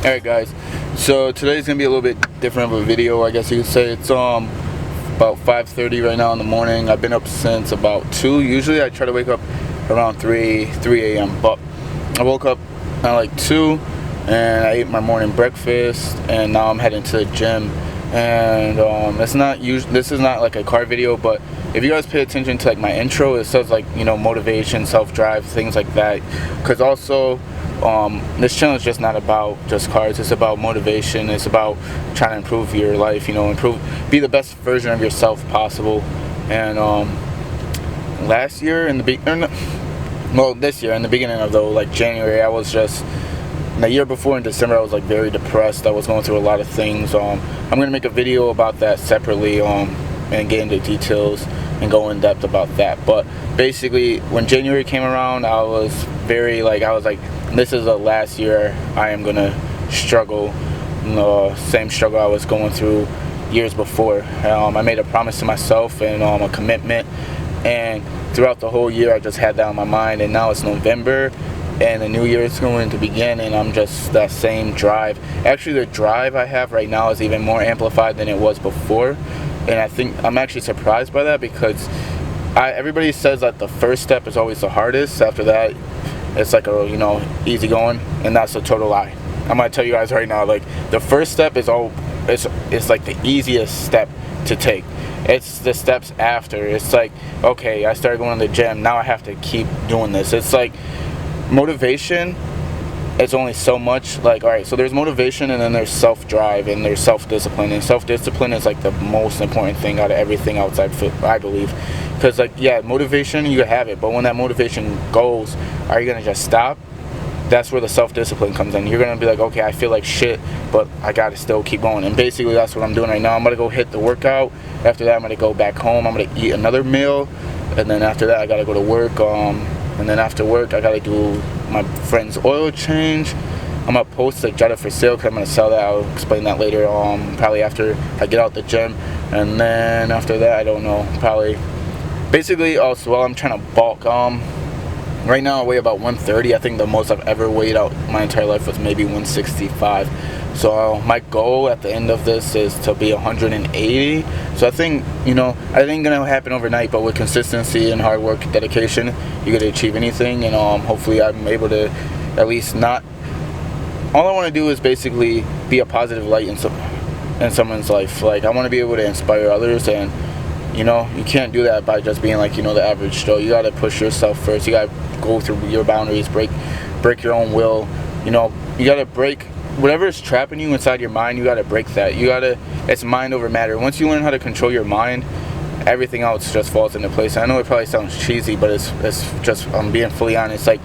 Alright guys, so today's gonna be a little bit different of a video, I guess you could say. It's about 5:30 right now in the morning. I've been up since about 2. Usually I try to wake up around 3 a.m. but I woke up at like 2 and I ate my morning breakfast, and now I'm heading to the gym. And this is not like a car video, but if you guys pay attention to like my intro, it says like, you know, motivation, self-drive, things like that. Because also this channel is just not about just cars. It's about motivation. It's about trying to improve your life, you know, be the best version of yourself possible. And this year in the beginning of like January, I was just, the year before in December, I was like very depressed. I was going through a lot of things. I'm gonna make a video about that separately and get into details and go in depth about that. But basically, when January came around, I was like, this is the last year I am gonna struggle, the same struggle I was going through years before. I made a promise to myself and a commitment, and throughout the whole year I just had that on my mind. And now it's November and the new year is going to begin, and I'm just that same drive. Actually, the drive I have right now is even more amplified than it was before, and I think I'm actually surprised by that, because everybody says that the first step is always the hardest. After that, it's like a, you know, easy going, and that's a total lie. I'm gonna tell you guys right now, like, the first step is it's like the easiest step to take. It's the steps after. It's like, okay, I started going to the gym, now I have to keep doing this. It's like motivation. It's only so much. Like, all right, so there's motivation, and then there's self-drive, and there's self-discipline. And self-discipline is like the most important thing out of everything outside foot, I believe. Because, like, yeah, motivation, you have it, but when that motivation goes, are you gonna just stop? That's where the self-discipline comes in. You're gonna be like, okay, I feel like shit, but I gotta still keep going. And basically that's what I'm doing right now. I'm gonna go hit the workout. After that, I'm gonna go back home. I'm gonna eat another meal, and then after that I gotta go to work. And then after work I gotta do my friend's oil change. I'm gonna post the Jetta for sale because I'm gonna sell that. I'll explain that later, probably after I get out the gym. And then after that, I don't know, probably basically also, well, I'm trying to bulk. Right now I weigh about 130. I think the most I've ever weighed out my entire life was maybe 165. So my goal at the end of this is to be 180. So I think, you know, it ain't gonna happen overnight, but with consistency and hard work, dedication, you can achieve anything. And hopefully I'm able to at least not. All I want to do is basically be a positive light in someone's life. Like, I want to be able to inspire others, and you know, you can't do that by just being like, you know, the average Joe. You got to push yourself first. You got to go through your boundaries, break your own will. You know, you got to break whatever is trapping you inside your mind. You got to break that. It's mind over matter. Once you learn how to control your mind, everything else just falls into place. I know it probably sounds cheesy, but it's just, I'm being fully honest. Like,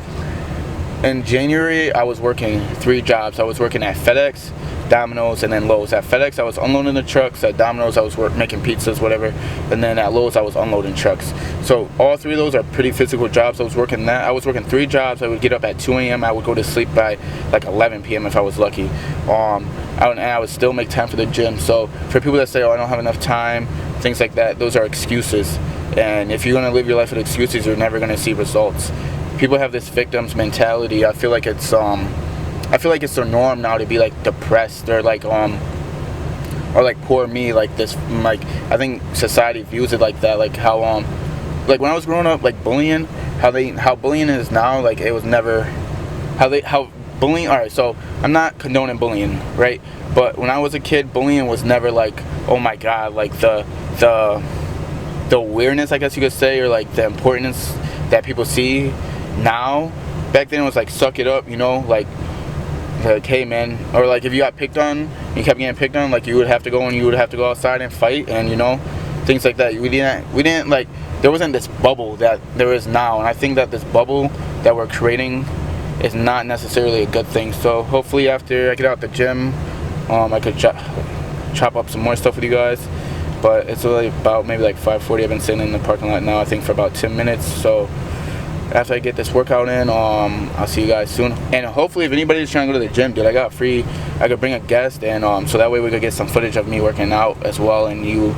in January, I was working 3 jobs. I was working at FedEx, Domino's, and then Lowe's. At FedEx, I was unloading the trucks. At Domino's, I was making pizzas, whatever. And then at Lowe's, I was unloading trucks. So all 3 of those are pretty physical jobs. I was working 3 jobs. I would get up at 2 a.m. I would go to sleep by like 11 p.m. if I was lucky. And I would still make time for the gym. So for people that say, oh, I don't have enough time, things like that, those are excuses. And if you're going to live your life with excuses, you're never going to see results. People have this victim's mentality. I feel like it's the norm now to be like depressed, or like poor me, like this, like, I think society views it like that. Like how like when I was growing up, like bullying, how bullying is now, like it was never how bullying. All right, so I'm not condoning bullying, right? But when I was a kid, bullying was never like, oh my god, like the awareness, I guess you could say, or like the importance that people see now. Back then it was like, suck it up, you know, like hey man. Or like if you got picked on, you kept getting picked on, like you would have to go outside and fight, and you know, things like that. We didn't like, there wasn't this bubble that there is now. And I think that this bubble that we're creating is not necessarily a good thing. So hopefully after I get out the gym, I could chop up some more stuff with you guys. But it's really about maybe like 5:40. I've been sitting in the parking lot now, I think, for about 10 minutes. So after I get this workout in, I'll see you guys soon. And hopefully, if anybody's trying to go to the gym, dude, I could bring a guest, and so that way we could get some footage of me working out as well. And you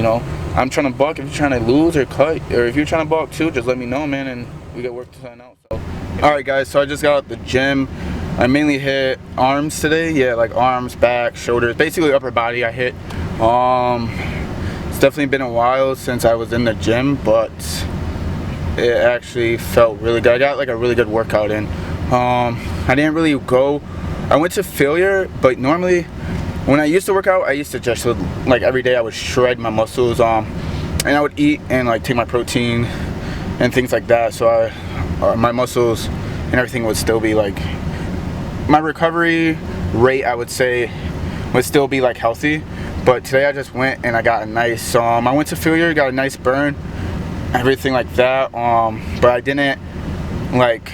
know, I'm trying to bulk. If you're trying to lose or cut, or if you're trying to bulk too, just let me know, man, and we can work something out. So, all right, guys. So I just got out the gym. I mainly hit arms today. Yeah, like arms, back, shoulders, basically upper body. I hit. It's definitely been a while since I was in the gym, but it actually felt really good. I got like a really good workout in. I didn't really go. I went to failure, but normally when I used to work out, I used to just like every day I would shred my muscles, and I would eat and like take my protein and things like that. So my muscles and everything would still be like, my recovery rate, I would say, would still be like healthy. But today I just went and I got a nice, I went to failure, got a nice burn, everything like that. But I didn't like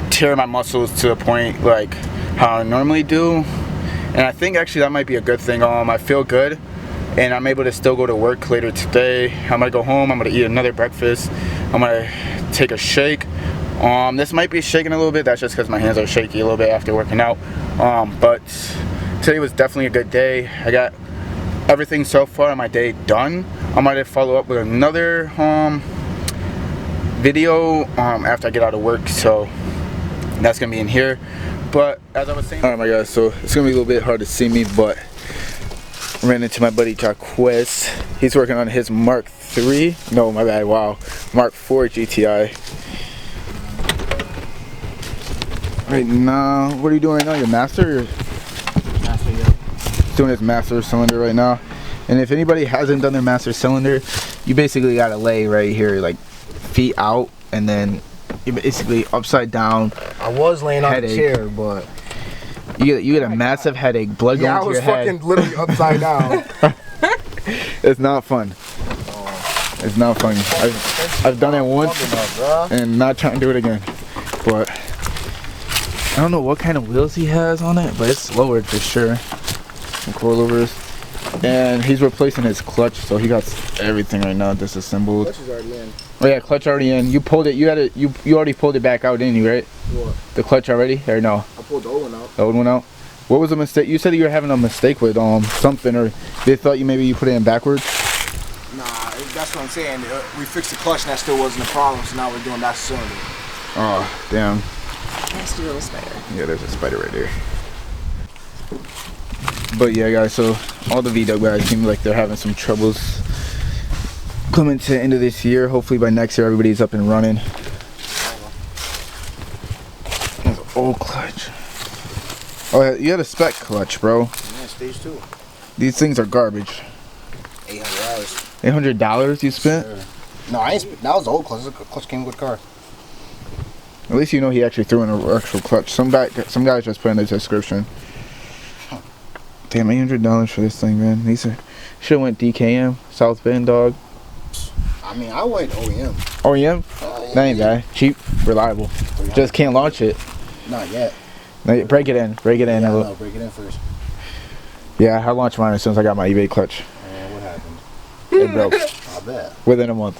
tear my muscles to a point like how I normally do. And I think actually that might be a good thing. I feel good and I'm able to still go to work later today. I'm gonna go home, I'm gonna eat another breakfast, I'm gonna take a shake. This might be shaking a little bit, that's just because my hands are shaky a little bit after working out. But today was definitely a good day. I got everything so far on my day done. I might follow up with another video after I get out of work, so that's gonna be in here. But as I was saying, alright my guys, so it's gonna be a little bit hard to see me, but I ran into my buddy Jaquez. He's working on his Mark III, no my bad, wow, Mark IV GTI. Right now, what are you doing right now? Your master? Or? Master, yeah. Doing his master cylinder right now. And if anybody hasn't done their master cylinder, you basically gotta lay right here, like feet out, and then you're basically upside down. I was laying on the chair, but you get a massive headache, blood going to your head. Yeah, I was fucking literally upside down. It's not fun. It's not funny. I've done it once and not trying to do it again. But I don't know what kind of wheels he has on it, but it's lowered for sure. Some coilovers. And he's replacing his clutch, so he got everything right now disassembled. Clutch is already in. Oh yeah, clutch already in. You pulled it. You had it. You already pulled it back out, didn't you? Right? What? The clutch already, or no? I pulled the old one out. The old one out. What was the mistake? You said you were having a mistake with something, or they thought maybe you put it in backwards. Nah, that's what I'm saying. We fixed the clutch, and that still wasn't a problem. So now we're doing that cylinder. Oh damn. Nasty little spider. Yeah, there's a spider right there. But yeah, guys. So all the VW guys seem like they're having some troubles coming to the end of this year. Hopefully by next year everybody's up and running. There's an old clutch. Oh, you had a spec clutch, bro. Yeah, stage 2. These things are garbage. $800. $800 you spent? Sure. No, I ain't spent. That was the old clutch. The clutch came with the car. At least you know he actually threw in an actual clutch. Some guys just put in the description. Damn, $800 for this thing, man. These are should have went DKM, South Bend, dog. I mean, I went OEM. OEM? That ain't bad. Cheap, reliable. Just can't launch it. Not yet. Break it in. Break it in. Yeah, no, break it in first. Yeah, I launched mine as soon as I got my eBay clutch. What happened? It broke. I bet. Within a month.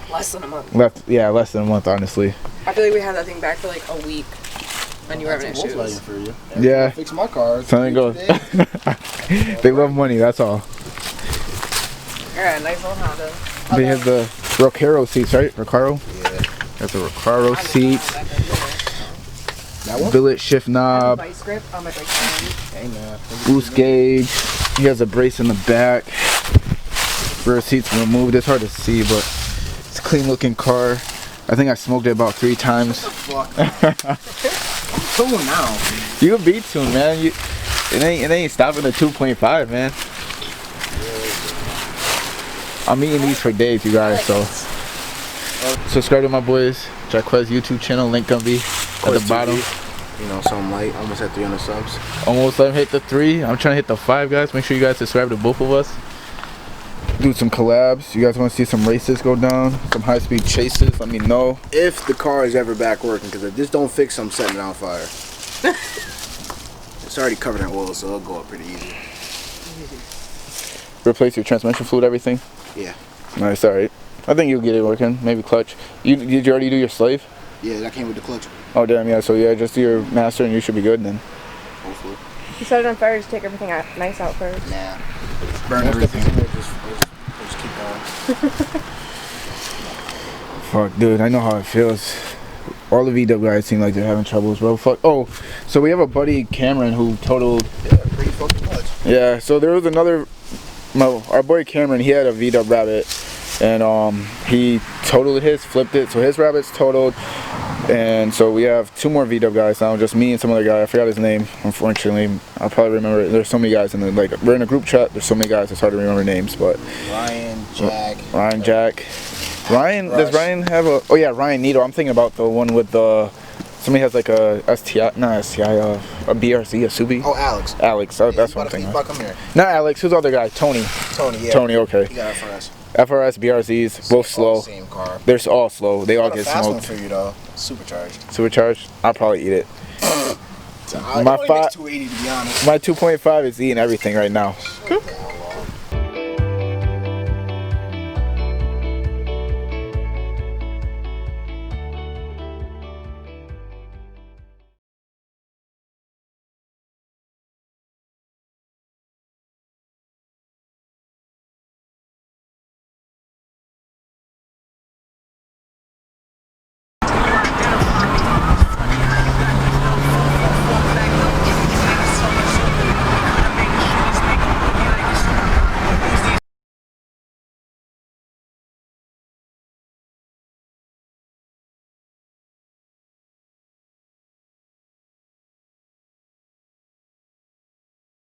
Less than a month. Less than a month, honestly. I feel like we had that thing back for like a week, and you were having issues. For you. Yeah. Fix my car. Something goes. They love money. That's all. Alright, nice little Honda. They have the Recaro seats, right? Recaro. Yeah. That's the Recaro seats. That one? Billet shift knob. Vice grip on my bike stand. Hey man. Boost gauge. He has a brace in the back. Rear seats removed. It's hard to see, but it's a clean looking car. I think I smoked it about 3 times. What the fuck? I'm tuned now. You can be tuned, man. It ain't stopping at 2.5, man. I'm eating these for days, you guys. So subscribe to my boys Jaquez YouTube channel. Link gonna be at the bottom. You know, something light. Almost at 300 subs. Almost let him hit the 3. I'm trying to hit the 5, guys. Make sure you guys subscribe to both of us. Do some collabs. You guys want to see some races go down? Some high-speed chases? Let me know. If the car is ever back working, because if this don't fix, I'm setting it on fire. It's already covered in oil, so it'll go up pretty easy. Replace your transmission fluid, everything? Yeah. Nice, alright. I think you'll get it working. Maybe clutch. Did you already do your slave? Yeah, that came with the clutch. Oh damn, yeah. So yeah, just do your master and you should be good then. Hopefully. You set it on fire, just take everything out, nice out first. Nah. Burn everything. Just keep going. Fuck, dude. I know how it feels. All the VW guys seem like they're having troubles, bro. Fuck. Oh, so we have a buddy Cameron who totaled. Yeah, pretty fucking much. Yeah. So there was another. Our boy Cameron, he had a VW Rabbit, and he totaled his, flipped it. So his Rabbit's totaled. And so we have 2 more VW guys now, just me and some other guy. I forgot his name, unfortunately. I'll probably remember it. There's so many guys in the, like, we're in a group chat. There's so many guys, it's hard to remember names, but. Ryan, Jack. Ryan, Rush. does Ryan have a, oh yeah, Ryan Needle. I'm thinking about the one with the, somebody has like a STI, not STI, a BRZ, a Subi. Oh, Alex. Alex, that's what I'm thinking. Come here. Not Alex, who's the other guy? Tony. Tony, yeah. Tony, okay. He got FRS. FRS, BRZs, both slow. Same car. They're all slow. They all Got a get fast one smoked. for you though. Supercharged. Supercharged? I'll probably eat it. I My only fi- makes 280 to be honest. My 2.5 is eating everything right now.